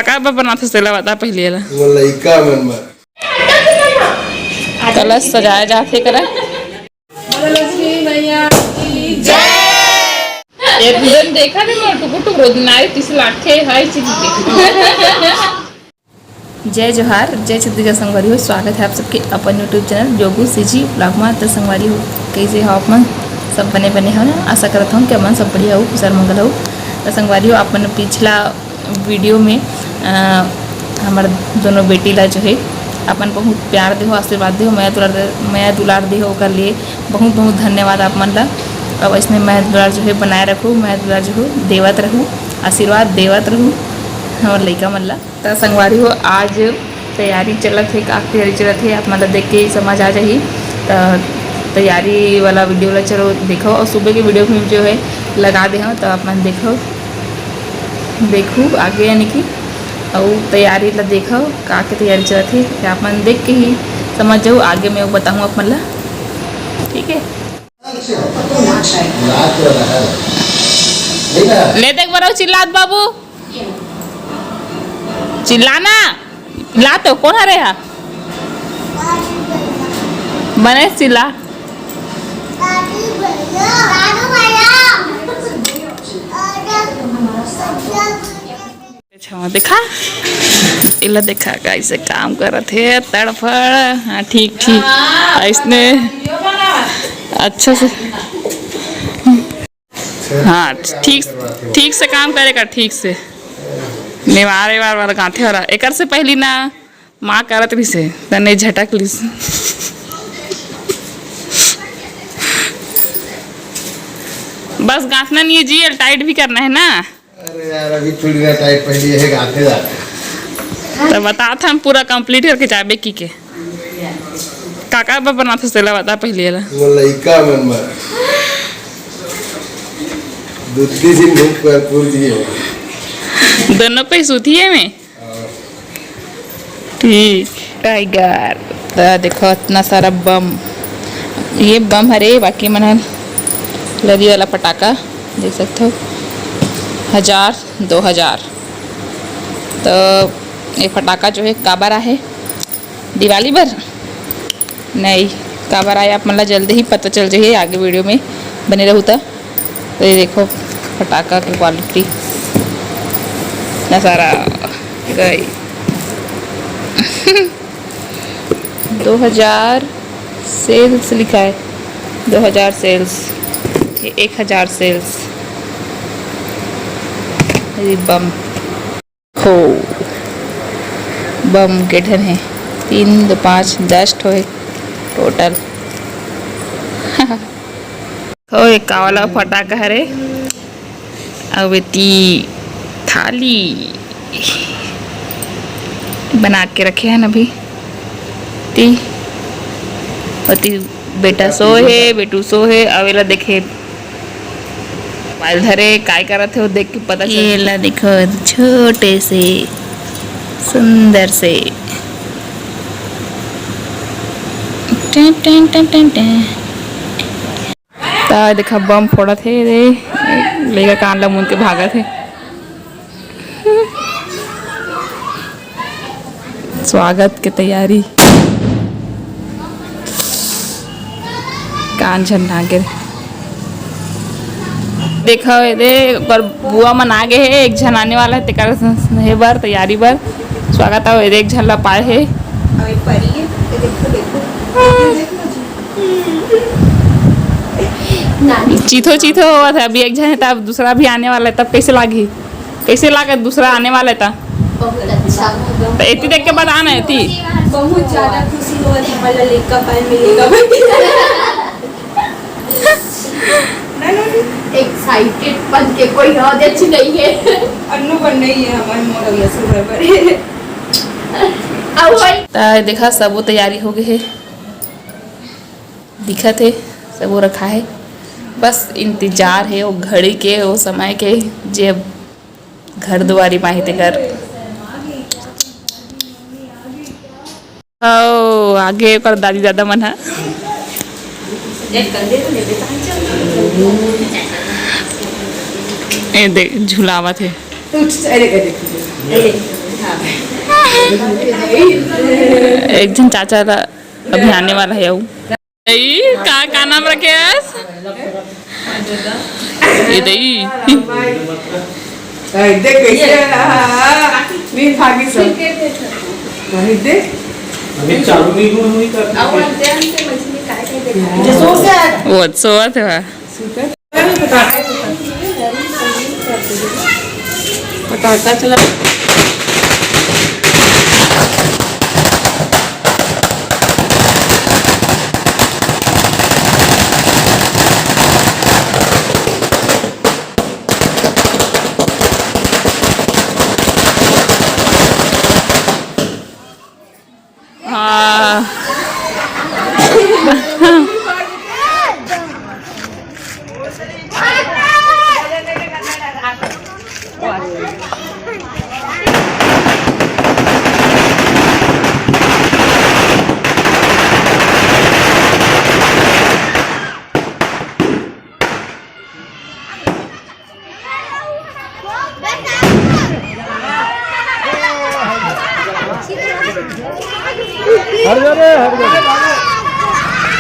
काका बना थे बता पहले लइका मन में कलश सजाया जाते करा एक दिन देखा नहीं मैं टुकुर टुकुर नाई तीस लाखे हाई चीज जय जोहार जय छत्तीसगढ़ संगवारी हो। स्वागत है आप सबके अपन YouTube channel Jogu CG blog में। तो संगवारी हो कैसे हो आप मन सब बने हो ना। आशा करता हूँ कि अपन सब बढ़िया हो कुशल मंगल हो। तो संगवारी हो अपन पिछला वीडियो में हमारे दोनों बेटी ला जो है अपन बहुत प्यार दे हो आशीर्वाद दे हो मैं दुलार दे हो कर लिए बहुत बहुत धन्यवाद आप मन ला। अब इसमें मैं दुलार जो है बनाए रखूँ मैं दुलार जो हो देवत रहूँ आशीर्वाद देवत रहूँ हमारे लड़का मन ला। तो संगवारी हो आज तैयारी चलत है का तैयारी चलत है आप मतलब देख के समझ आ जाइए। तो तैयारी वाला वीडियो ला चलो देखो और सुबह के वीडियो में जो है लगा दे हो तो आप मन देखो आगे यानी कि और तैयारी ला देखो का के तैयारी चलत है आप मन देख के ही समझ जाओ। आगे मैं वो बताऊँ आप मन ला ठीक है। ले देख बराओ चिल्लात बाबू चिल्लाना ला तो कौन है रे बने चिल्ला देखा इला देखा कैसे काम करत है तड़फड़। हाँ ठीक ठीक इसने अच्छा से हाँ ठीक से काम करेगा ठीक से निवारे वाला गाँथे वाला एक से पहली ना माँ करत भी से तने झटक ली बस गाँथना नहीं है जी टाइट भी करना है ना। अरे यार अभी चुड़िया टाइट पहली है गाते तो बता था हम पूरा कंप्लीट करके जाबे की के काका बना थे बता पहले लइका मन में दूधी सी मुख पर पूरी है दोनों पे सूती है मैं ठीक टाइगर। तो देखो इतना सारा बम ये बम हरे बाकी मन लरी वाला पटाखा देख सकते हो 1000 2000। तो ये पटाखा जो है काबर है दिवाली भर नहीं काबर आया आप मतलब जल्दी ही पता चल जाइए आगे वीडियो में बने रहूँ। तो ये देखो पटाखा की क्वालिटी सारा गई 2000 सेल्स लिखा है 2000 सेल्स ये 1000 सेल्स बम हो बम के ढन है 3 2 5 10 ठो है टोटल। हो एक कावला फटाका हरे अवेती थाली बना के रखे हैं अभी ती बेटा सो है बेटू सो है अवेला देखे मोबाइल धरे काय करत है वो देख के पता चला देखो छोटे से सुंदर से देखा बम फोड़ा थे रे लेगा कान ला मुन के भागा थे। स्वागत के तैयारी कान झंडा के देखा दे पर बुआ मन आगे है एक झन आने वाला है तेकर है बार तैयारी बार स्वागत है एक झन ला पाए है चीथो हुआ था अभी एक झन है तब दूसरा भी आने वाला है तब कैसे लागे दूसरा आने वाला था बहुत अच्छा तो इतनी देख के बाद आना है बहुत ज्यादा खुशी हो रही है लेका पाए मिलेगा एक्साइटेड बन के कोई और अच्छी नहीं है अन्नू बन नहीं है हमारे मोरैया सुबह पर अब भाई तो देखा सब वो तैयारी हो गई है दिखा थे सब वो रखा है बस इंतजार है वो घड़ी के वो समय के जब घर दुआरी माही ते घर आगे पर दादी दादा मन है देख झुलावा थे एक जन चाचा ला अभी आने वाला है वो का नाम रखे ये दई देख कैसे मी भागी सब देख अभी चालू नहीं हुई करते वो सोवत है पटाखा चला हाँ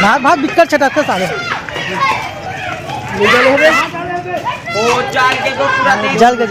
भाग भाग बिकट छटाते साले जल के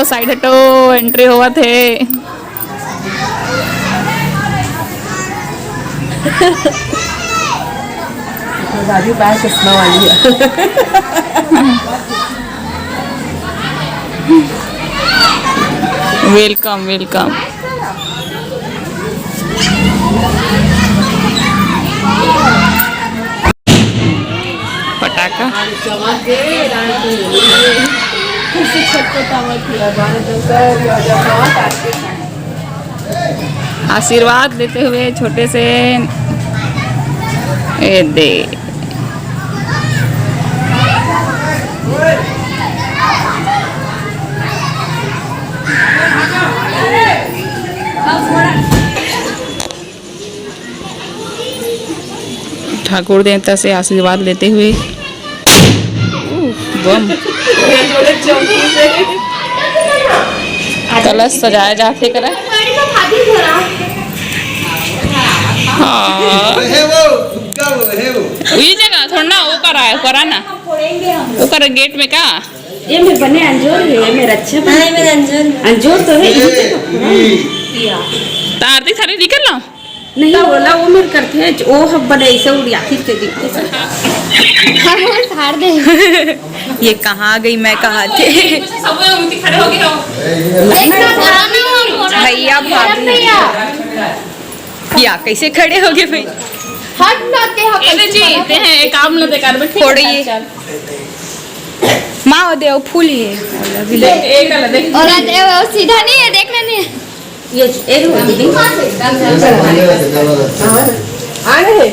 साइड हटो एंट्री हुआ थे दादी बाहर चश्मा वाली है वेलकम वेलकम पटाखा आशीर्वाद देते हुए छोटे से ए दे ठाकुर देवता से आशीर्वाद लेते हुए बम कलश सजाया जाते करा हाँ ये जगह थोड़ा ना वो करा ना वो करा गेट में का ये में बने अंजोर है मेरा अच्छा बने मेरा अंजोर तो है आरती सारी निकल लो नहीं बोला वो मेरे करते हैं वो हम बने ऐसे उड़िया के दिखते दे ये कहाँ गई मैं कहाँ थे खड़े हो गए भैया भाभी या कैसे खड़े हो गए भाई हट जीते हैं एक काम न देकर बैठ छोड़िए माँ देव फूल ही है एक देख और देव सीधा नहीं है देखना नहीं है ये एक हो दीदी आ रहे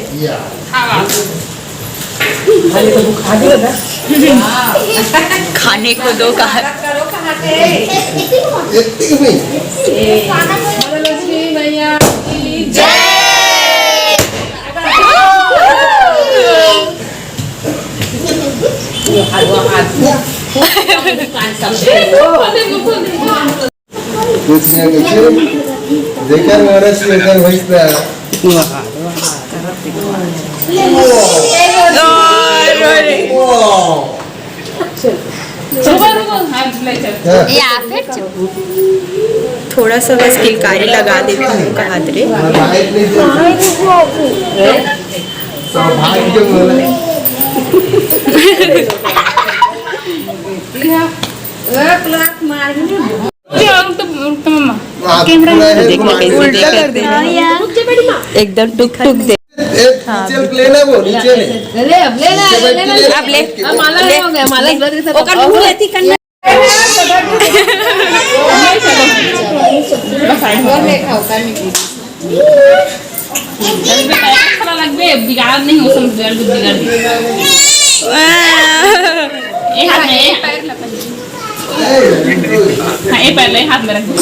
खाने को दो कहा भैया कुछ नहीं देखा मेरा स्वेटर भैया या फिर थोड़ा सा बस किलकारी लगा देती हूँ हाथ रे। सौभाग्य बोला देखना कैसे देखा एकदम टुक टुक दे। नीचे लेना वो नीचे ले अब ले माला हो गया माला ओकर मुंह लेती करना बिगाड़ नहीं हो समझ बिगाड़ ये हाथ में हाँ ये पहले हाथ में रखो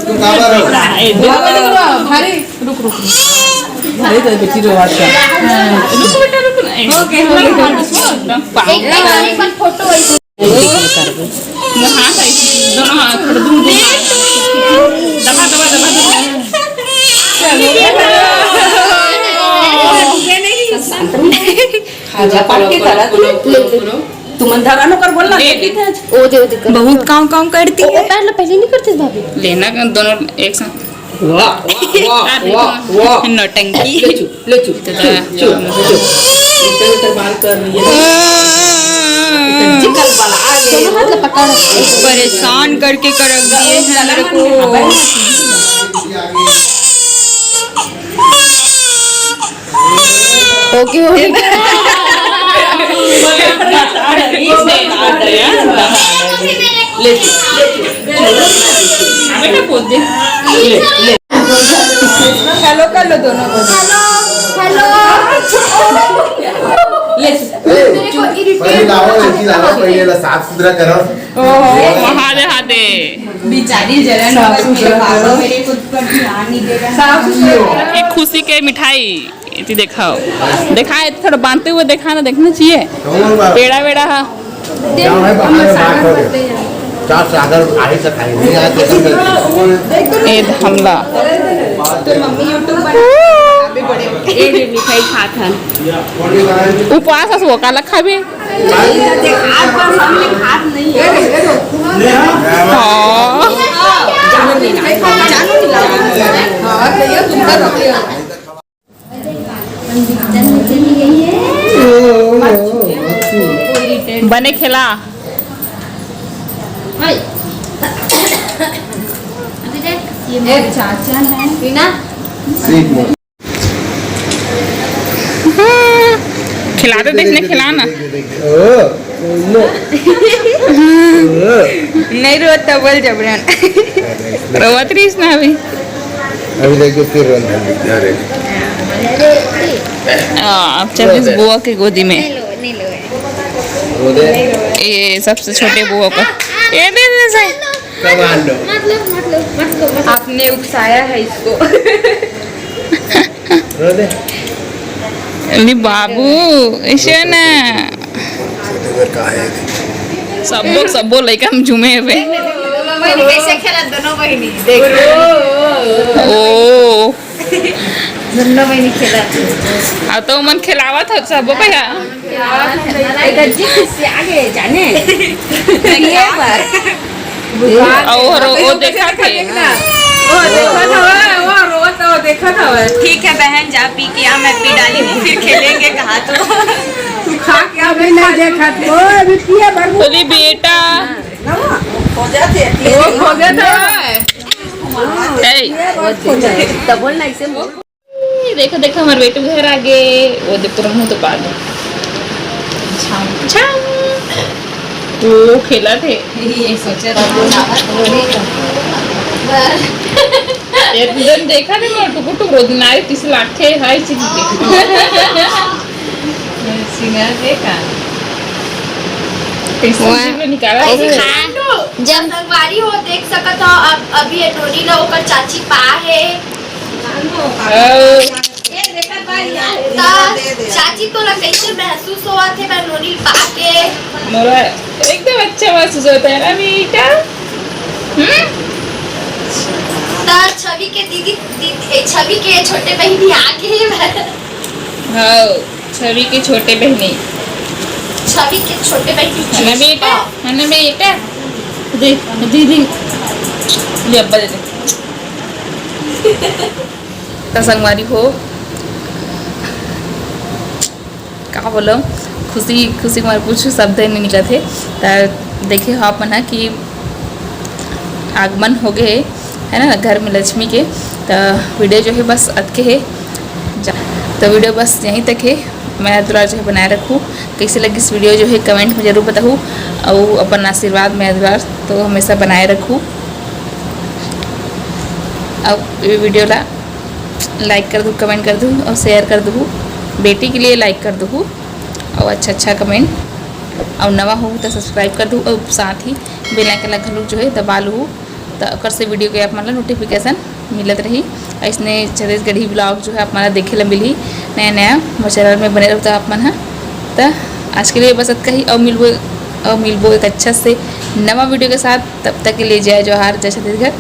तुम कहाँ पर हो भारी रुक भारी तो बेटी रो बात बेटा रुक ओके फोटो हाँ दोनों हाथ दबा तुम अंधारा न कर बोलना बहुत काम काम करती है। पहले नहीं करते भाभी। लेना दोनों एक साथ नौटंकी परेशान करके कर रख दिए हैं मेरे को। ओके हेलो कर लो दोनों को। साफ सुथरा करो हाथे बेचारी जरा मेरे खुद पर ध्यान नहीं दे रहा। एक खुशी के मिठाई इतनी दिखाओ दिखाए थोड़ा बांधते हुए दिखाना देखना चाहिए पेड़ा वेड़ा सागर आगे से खाएंगे हमला मिठाई खाता उपवास हो काला खाबे बने खेला चाचा है खिलाते देखने खिलाना नहीं रोता बोल जबरन रोवत रही ना अभी देखो फिर अब चल इस बुआ की गोदी में ये सबसे छोटे बुआ को ये दे से आपने उकसाया है इसको। अरे बाबू ऐसे ना सब लड़का हम झूमे हुए कैसे खेला दोनों बहनी ओ दोनों बहनी खेला अब तो मन खिलावा था सब भैया आगे जाने और वो देखा थे देखा था ठीक है बहन जा पी के आ मैं पी डाली हूँ फिर खेलेंगे कहा तो तू खा के अभी नहीं देखा तो अभी पिया भर बोली बेटा हो जाते हो गया था तब बोलना इसे देखो देखो हमारे बेटू घर आ गए वो देख तुरंत तो बाद वो खेला थे ये सोचा एकदम देखा नहीं मैं टुकु टुकु नारी तीस लाखे है चीज सिंगर देखा निकाला जब संगवारी हो देख सकत हो अभी एटोरी ला ओकर चाची पा है चाची तो ला कैसे महसूस हुआ थे नोनी पा के मोरा एकदम अच्छा महसूस होता है ना बेटा छवि के दीदी छवि के छोटे बहनी आगे हाँ छवि के छोटे बहने छवि के छोटे भाई है ना बेटा, है ना बेटा। दे दीदी ले अब्बा दे दे। तो संगवारी हो का बोलो, खुशी खुशी हमारे कुछ शब्द नहीं निकला थे। तो देखे हो आप मना कि आगमन हो गए है ना घर में लक्ष्मी के। तो वीडियो जो है बस अटके है, तो वीडियो बस यहीं तक है। मैं दुलार जो है बनाए रखूँ। कैसे लगी इस वीडियो जो है कमेंट में ज़रूर बताऊँ, और अपन आशीर्वाद मैं दुलार तो हमेशा बनाए रखूँ। अब ये वीडियो ला लाइक कर दूँ, कमेंट कर दूँ और शेयर कर दूँ। बेटी के लिए लाइक कर दूँ और अच्छा कमेंट, और नवा हो तो सब्सक्राइब कर दूँ, और साथ ही बेल आइकन घलू जो है दबा लूँ, तो ओकर से वीडियो के आप मतलब नोटिफिकेशन मिलत रही। ऐसने छत्तीसगढ़ी ब्लॉग जो है आप मला देखे ला मिली नया नया चैनल में बने रहो तो आप मन है। तो आज के लिए बस इतना ही, और मिलबो एक अच्छा से नवा वीडियो के साथ। तब तक के लिए जय जोहार, जय छत्तीसगढ़,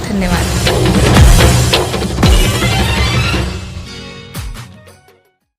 धन्यवाद।